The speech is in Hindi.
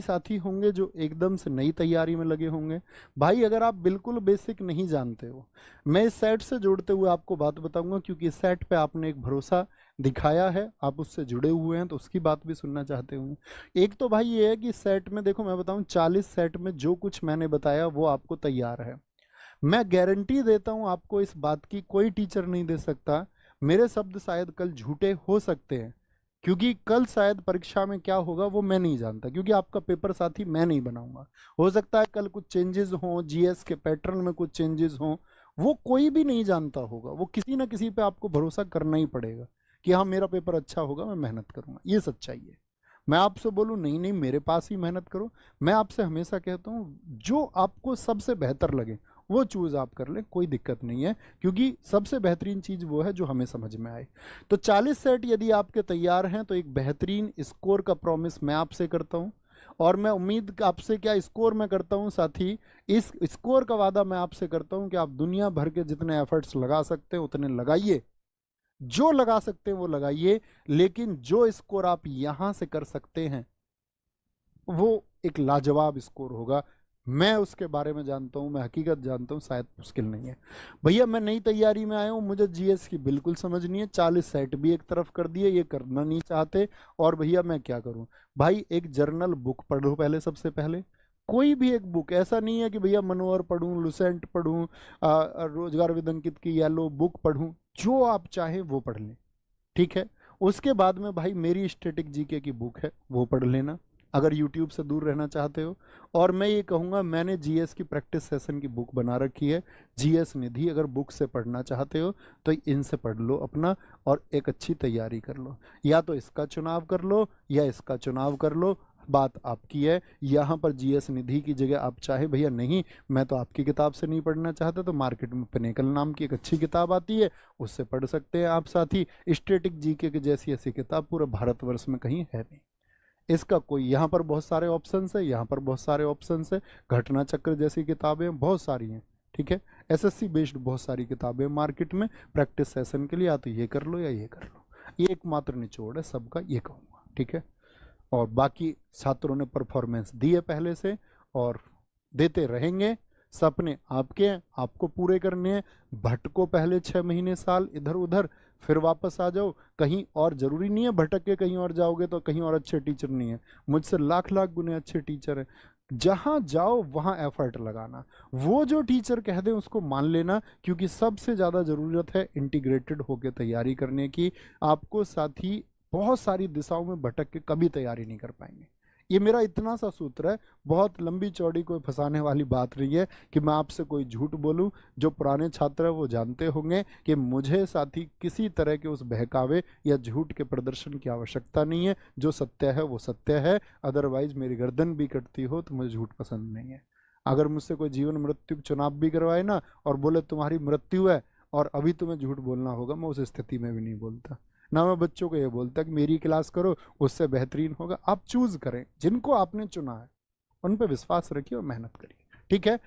साथी होंगे जो एकदम से नई तैयारी में लगे होंगे। भाई अगर आप बिल्कुल बेसिक नहीं जानते हो, मैं इस सेट से जोड़ते हुए आपको बात बताऊंगा, क्योंकि इस सेट पे आपने एक भरोसा दिखाया है, आप उससे जुड़े हुए हैं, तो उसकी बात भी सुनना चाहते होंगे। एक तो भाई ये है कि सेट में देखो, मैं बताऊं 40 सेट में जो कुछ मैंने बताया वो आपको तैयार है। मैं गारंटी देता हूं आपको इस बात की, कोई टीचर नहीं दे सकता। मेरे शब्द शायद कल झूठे हो सकते हैं, क्योंकि कल शायद परीक्षा में क्या होगा वो मैं नहीं जानता, क्योंकि आपका पेपर साथी मैं नहीं बनाऊंगा। हो सकता है कल कुछ चेंजेस हों, जीएस के पैटर्न में कुछ चेंजेस हों, वो कोई भी नहीं जानता होगा। वो किसी ना किसी पे आपको भरोसा करना ही पड़ेगा कि हाँ मेरा पेपर अच्छा होगा, मैं मेहनत करूंगा। ये सच्चाई है। मैं आपसे बोलूं नहीं नहीं मेरे पास ही मेहनत करो, मैं आपसे हमेशा कहता हूँ जो आपको सबसे बेहतर लगे वो चूज आप कर लें, कोई दिक्कत नहीं है, क्योंकि सबसे बेहतरीन चीज वो है जो हमें समझ में आए। तो 40 सेट यदि आपके तैयार हैं तो एक बेहतरीन स्कोर का प्रॉमिस मैं आपसे करता हूं। और मैं उम्मीद आपसे क्या स्कोर मैं करता हूं साथी, इस स्कोर का वादा मैं आपसे करता हूं कि आप दुनिया भर के जितने एफर्ट्स लगा सकते हैं उतने लगाइए, जो लगा सकते हैं वो लगाइए, लेकिन जो स्कोर आप यहां से कर सकते हैं वो एक लाजवाब स्कोर होगा। मैं उसके बारे में जानता हूं, मैं हकीकत जानता हूं, शायद मुश्किल नहीं है। भैया मैं नई तैयारी में आया हूं, मुझे जीएस की बिल्कुल समझ नहीं है, 40 सेट भी एक तरफ कर दिए, ये करना नहीं चाहते, और भैया मैं क्या करूं। भाई एक जर्नल बुक पढ़ो पहले, सबसे पहले कोई भी एक बुक, ऐसा नहीं है कि भैया मनोहर पढ़ूं, लुसेंट पढ़ूं, रोजगार विदंकित की येलो बुक पढ़ूं, जो आप चाहें वो पढ़ लें, ठीक है। उसके बाद में भाई मेरी स्टैटिक जीके की बुक है, वो पढ़ लेना, अगर यूट्यूब से दूर रहना चाहते हो। और मैं ये कहूँगा, मैंने जीएस की प्रैक्टिस सेशन की बुक बना रखी है, जीएस निधि, अगर बुक से पढ़ना चाहते हो तो इनसे पढ़ लो अपना, और एक अच्छी तैयारी कर लो। या तो इसका चुनाव कर लो या इसका चुनाव कर लो, बात आपकी है। यहाँ पर जीएस निधि की जगह आप चाहे भैया नहीं, मैं तो आपकी किताब से नहीं पढ़ना चाहता, तो मार्केट में पिनेकल नाम की एक अच्छी किताब आती है, उससे पढ़ सकते हैं आप साथी। स्टैटिक जीके की जैसी ऐसी किताब पूरे भारतवर्ष में कहीं है नहीं। इसका कोई, यहाँ पर बहुत सारे ऑप्शंस है, यहाँ पर बहुत सारे ऑप्शंस है, घटना चक्र जैसी किताबें बहुत सारी हैं, ठीक है। एसएससी बेस्ड बहुत सारी किताबें मार्केट में, प्रैक्टिस सेशन के लिए, या तो ये कर लो या ये कर लो। ये एकमात्र निचोड़ है सबका, ये कहूँगा, ठीक है। और बाकी छात्रों ने परफॉर्मेंस दी है पहले से, और देते रहेंगे। सपने आपके हैं, आपको पूरे करने हैं। भटको पहले 6 महीने साल इधर उधर, फिर वापस आ जाओ कहीं और। जरूरी नहीं है भटक के कहीं और जाओगे तो कहीं और अच्छे टीचर नहीं है, मुझसे लाख लाख गुने अच्छे टीचर हैं। जहां जाओ वहां एफर्ट लगाना, वो जो टीचर कह दें उसको मान लेना, क्योंकि सबसे ज्यादा जरूरत है इंटीग्रेटेड होकर तैयारी करने की। आपको साथी बहुत सारी दिशाओं में भटक के कभी तैयारी नहीं कर पाएंगे। ये मेरा इतना सा सूत्र है, बहुत लंबी चौड़ी कोई फंसाने वाली बात नहीं है कि मैं आपसे कोई झूठ बोलूं। जो पुराने छात्र हैं वो जानते होंगे कि मुझे साथी किसी तरह के उस बहकावे या झूठ के प्रदर्शन की आवश्यकता नहीं है। जो सत्य है वो सत्य है, अदरवाइज मेरी गर्दन भी कटती हो तो मुझे झूठ पसंद नहीं है। अगर मुझसे कोई जीवन मृत्यु चुनाव भी करवाए ना, और बोले तुम्हारी मृत्यु है और अभी तुम्हें झूठ बोलना होगा, मैं उस स्थिति में भी नहीं बोलता। ना मैं बच्चों को ये बोलता कि मेरी क्लास करो, उससे बेहतरीन होगा। आप चूज करें, जिनको आपने चुना है उन पे विश्वास रखिए और मेहनत करिए, ठीक है।